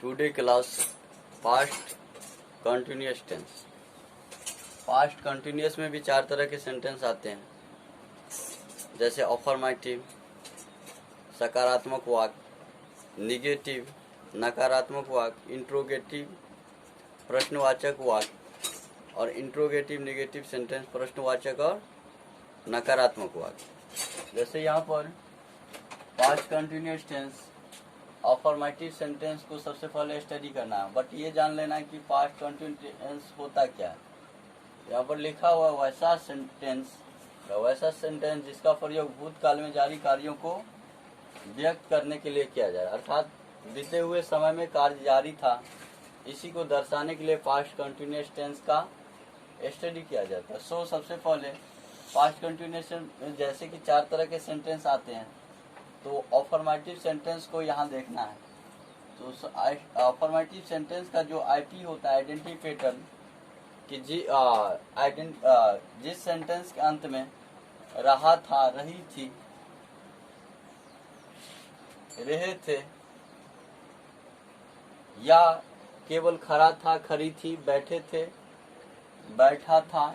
Today class past continuous tense. Past continuous में भी चार तरह के सेंटेंस आते हैं, जैसे अफर्मेटिव सकारात्मक वाक्य, निगेटिव नकारात्मक वाक्य, इंट्रोगेटिव प्रश्नवाचक वाक्य और इंट्रोगेटिव नेगेटिव सेंटेंस प्रश्नवाचक और नकारात्मक वाक्य। जैसे यहाँ पर past continuous tense affirmative sentence को सबसे पहले स्टडी करना है, बट ये जान लेना है कि पास्ट कंटिन्यूअस होता क्या है। यहाँ पर लिखा हुआ वैसा सेंटेंस जिसका प्रयोग भूतकाल में जारी कार्यों को व्यक्त करने के लिए किया जाए, अर्थात बीते हुए समय में कार्य जारी था, इसी को दर्शाने के लिए पास्ट कंटिन्यूअस टेंस का स्टडी किया जाता है। सो सबसे पहले पास्ट कंटिन्यूअस जैसे कि चार तरह के सेंटेंस आते हैं, तो अफर्मेटिव सेंटेंस को यहाँ देखना है। तो अफर्मेटिव सेंटेंस का जो आईपी होता है, आइडेंटिफिकेटर, कि जिस सेंटेंस के अंत में रहा था, रही थी, रहे थे या केवल खड़ा था, खड़ी थी, बैठे थे, बैठा था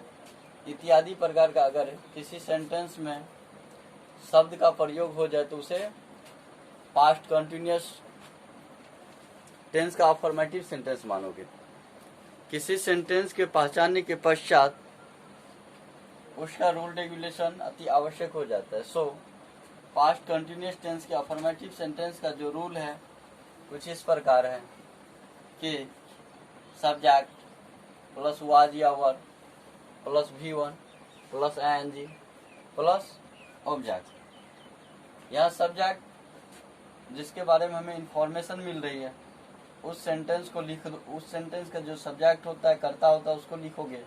इत्यादि प्रकार का अगर किसी सेंटेंस में शब्द का प्रयोग हो जाए तो उसे पास्ट कंटिन्यूअस टेंस का अफर्मेटिव सेंटेंस मानोगे। किसी सेंटेंस के पहचानने के पश्चात उसका रूल रेगुलेशन अति आवश्यक हो जाता है। सो पास्ट कंटिन्यूअस टेंस के अफर्मेटिव सेंटेंस का जो रूल है कुछ इस प्रकार है कि सब्जेक्ट प्लस वाज या were plus V1 plus ING plus object. यह सब्जेक्ट जिसके बारे में हमें इंफॉर्मेशन मिल रही है उस सेंटेंस को लिख दो, उस सेंटेंस का जो सब्जेक्ट होता है, कर्ता होता है, उसको लिखोगे।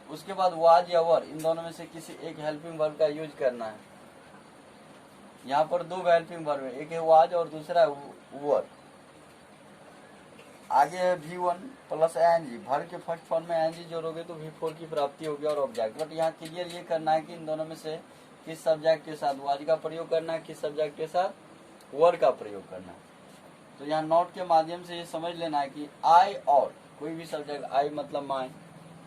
उसके बाद वाज या वर, इन दोनों में से किसी एक हेल्पिंग वर्ब का यूज करना है। यहाँ पर दो हेल्पिंग वर्ब है, एक है वाज और दूसरा है वर। आगे है V1 प्लस ING, भर के फर्स्ट फॉर्म में ING जोड़ोगे तो V4 की प्राप्ति होगी और ऑब्जेक्ट। बट यहाँ क्लियर ये करना है कि इन दोनों में से किस सब्जेक्ट के साथ वाज का प्रयोग करना है, किस सब्जेक्ट के साथ वर का प्रयोग करना है। तो यहाँ नोट के माध्यम से ये समझ लेना है कि आई और कोई भी सब्जेक्ट, आई मतलब माई,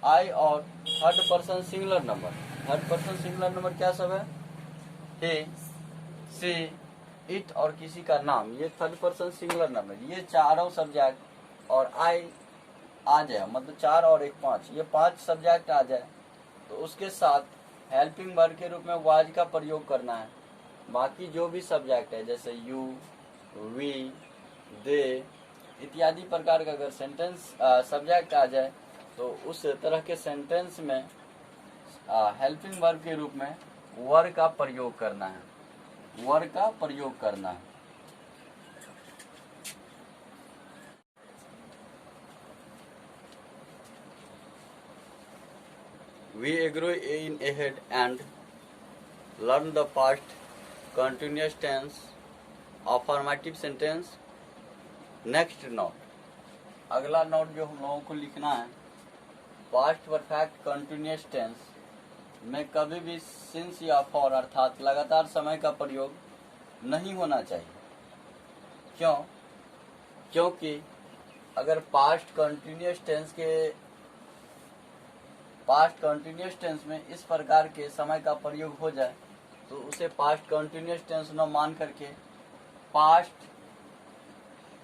आई और third person singular number. Third person singular number क्या सब है? हे, सी, इट और किसी का नाम, ये थर्ड पर्सन सिंगुलर नंबर। ये चारों सब्जेक्ट और आई आ जाए, मतलब 4 और 1 5, ये 5 सब्जेक्ट आ जाए तो उसके साथ हेल्पिंग वर्ब के रूप में वाज का प्रयोग करना है। बाकी जो भी सब्जेक्ट है जैसे यू, वी, दे इत्यादि प्रकार का अगर सेंटेंस सब्जेक्ट आ जाए तो उस तरह के सेंटेंस में हेल्पिंग वर्ब के रूप में वर का प्रयोग करना है, वर का प्रयोग करना है। We agree in ahead and learn the past continuous tense affirmative sentence. Next note, अगला नोट जो हम लोगों को लिखना है, पास्ट परफेक्ट कंटिन्यूअस टेंस में कभी भी सिंस या फॉर अर्थात लगातार समय का प्रयोग नहीं होना चाहिए। क्यों? क्योंकि अगर पास्ट कंटिन्यूअस टेंस में इस प्रकार के समय का प्रयोग हो जाए तो उसे पास्ट कंटिन्यूअस टेंस न मान करके पास्ट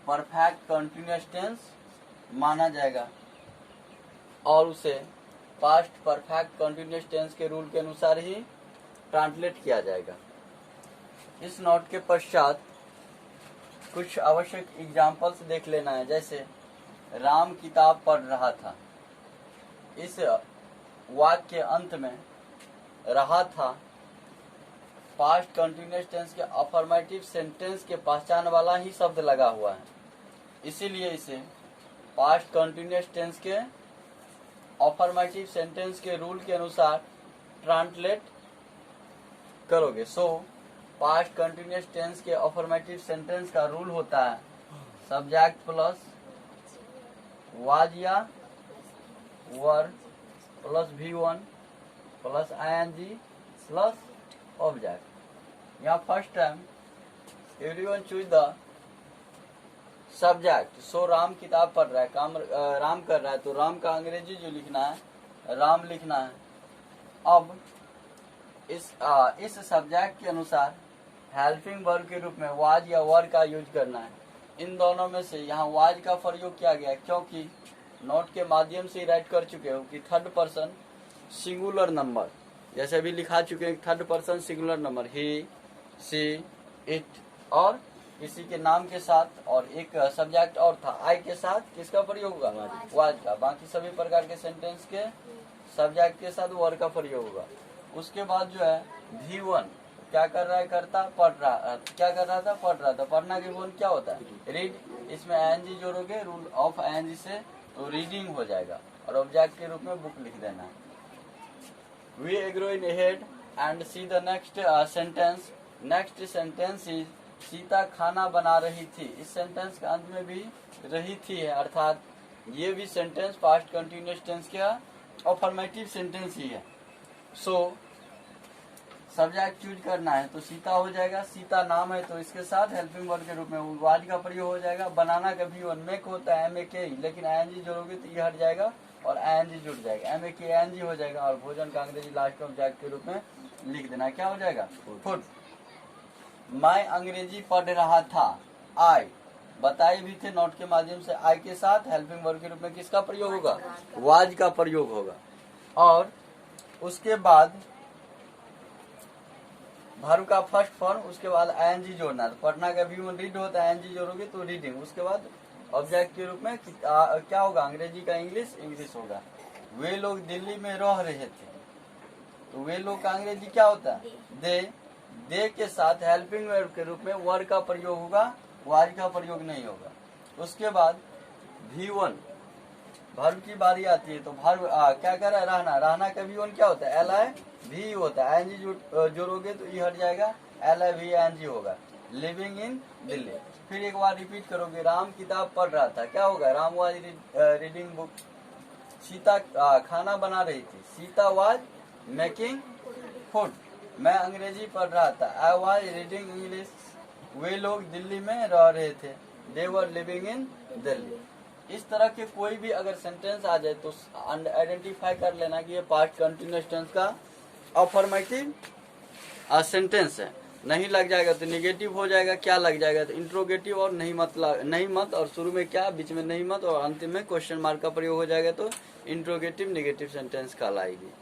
परफेक्ट कंटिन्यूअस टेंस माना जाएगा और उसे पास्ट परफेक्ट कंटिन्यूअस टेंस के रूल के अनुसार ही ट्रांसलेट किया जाएगा। इस नोट के पश्चात कुछ आवश्यक एग्जाम्पल्स देख लेना है। जैसे राम किताब पढ़ रहा था, इस वाक्य के अंत में रहा था पास्ट कंटिन्यूअस टेंस के अफर्मेटिव सेंटेंस के पहचान वाला ही शब्द लगा हुआ है, इसीलिए इसे पास्ट कंटिन्यूअस टेंस के अफर्मेटिव सेंटेंस के रूल के अनुसार ट्रांसलेट करोगे। सो पास्ट कंटिन्यूअस टेंस के अफर्मेटिव सेंटेंस का रूल होता है सब्जेक्ट प्लस वाज या were plus V1 plus ING plus object. यहाँ first time everyone choose the subject, so Ram किताब पढ़ रहा है, काम राम कर रहा है, तो राम का अंग्रेजी जो लिखना है राम लिखना है। अब इस सब्जेक्ट के अनुसार हेल्पिंग वर्ब के रूप में वाज या वर का यूज करना है। इन दोनों में से यहाँ वाज का प्रयोग किया गया है, क्योंकि नोट के माध्यम से राइट कर चुके हो कि थर्ड पर्सन सिंगुलर नंबर, जैसे भी लिखा चुके हैं third person singular number, he, she, it, और किसी के नाम के साथ और एक सब्जेक्ट और था आई के साथ किसका प्रयोग होगा, वाज का। बाकी सभी प्रकार के सेंटेंस के सब्जेक्ट के साथ वर का प्रयोग होगा। उसके बाद जो है V1 क्या कर रहा है, करता पढ़ रहा, क्या कर रहा था, पढ़ रहा था। पढ़ना के बोल क्या होता है, रीड। इसमें ING जोड़ोगे रूल ऑफ ING से, तो रीडिंग हो जाएगा और ऑब्जेक्ट के रूप में बुक लिख देना है। We agree in ahead and see the next sentence. Next sentence is Sita खाना बना रही थी। इस सेंटेंस के अंत में भी रही थी है, अर्थात ये भी सेंटेंस पास्ट कंटिन्यूअस टेंस का अफर्मेटिव सेंटेंस ही है। सो सब्जेक्ट चूज करना है तो सीता हो जाएगा, सीता नाम है तो इसके साथ हेल्पिंग वर्ब के रूप में वाज का प्रयोग हो जाएगा। बनाना का भी मेक होता है MAK, लेकिन ING जोड़ोगे तो ये हट जाएगा और ING जुड़ जाएगा, MAK ING हो जाएगा। और भोजन का अंग्रेजी लास्ट ऑब्जेक्ट के रूप में लिख देना, क्या हो जाएगा, फूड। मैं अंग्रेजी पढ़ रहा था, आई बताए भी थे नोट के माध्यम से, आई के साथ हेल्पिंग वर्ब के रूप में किसका प्रयोग होगा, वाज का प्रयोग होगा। और उसके बाद वर्ब का फर्स्ट फॉर्म, उसके बाद ING जोड़ना। तो पढ़ना का भी रीड होता है, ING जोड़ोगे तो रीडिंग। उसके बाद ऑब्जेक्ट के रूप में क्या होगा, अंग्रेजी का इंग्लिश होगा। वे लोग दिल्ली में रह रहे थे, तो वे लोग का अंग्रेजी क्या होता है, दे के साथ हेल्पिंग वर्ब के रूप में वर का प्रयोग होगा, वाज का प्रयोग नहीं होगा। उसके बाद V1 वर्ब की बारी आती है, तो वर्ब क्या कर रहा है, रहना। रहना का V1 क्या होता है, LIV होता है, ING जोड़ोगे तो ये हट जाएगा, LIVING होगा। Living in Delhi. फिर एक बार रिपीट करोगे, राम किताब पढ़ रहा था, क्या होगा, Ram was reading book. Sita खाना बना रही थी, सीता वाज मेकिंग फूड। मैं अंग्रेजी पढ़ रहा था, आई वाज रीडिंग इंग्लिश। वे लोग दिल्ली में रह रहे थे, दे वर लिविंग इन दिल्ली। इस तरह के कोई भी अगर सेंटेंस आ जाए तो आइडेंटिफाई कर लेना कि ये पास्ट कंटिन्यूअस टेंस का अफर्मेटिव सेंटेंस है। नहीं लग जाएगा तो निगेटिव हो जाएगा, क्या लग जाएगा तो इंट्रोगेटिव और नहीं मत, और शुरू में क्या, बीच में नहीं मत, और अंतिम में क्वेश्चन मार्क का प्रयोग हो जाएगा तो इंट्रोगेटिव नेगेटिव सेंटेंस कहलाएगी।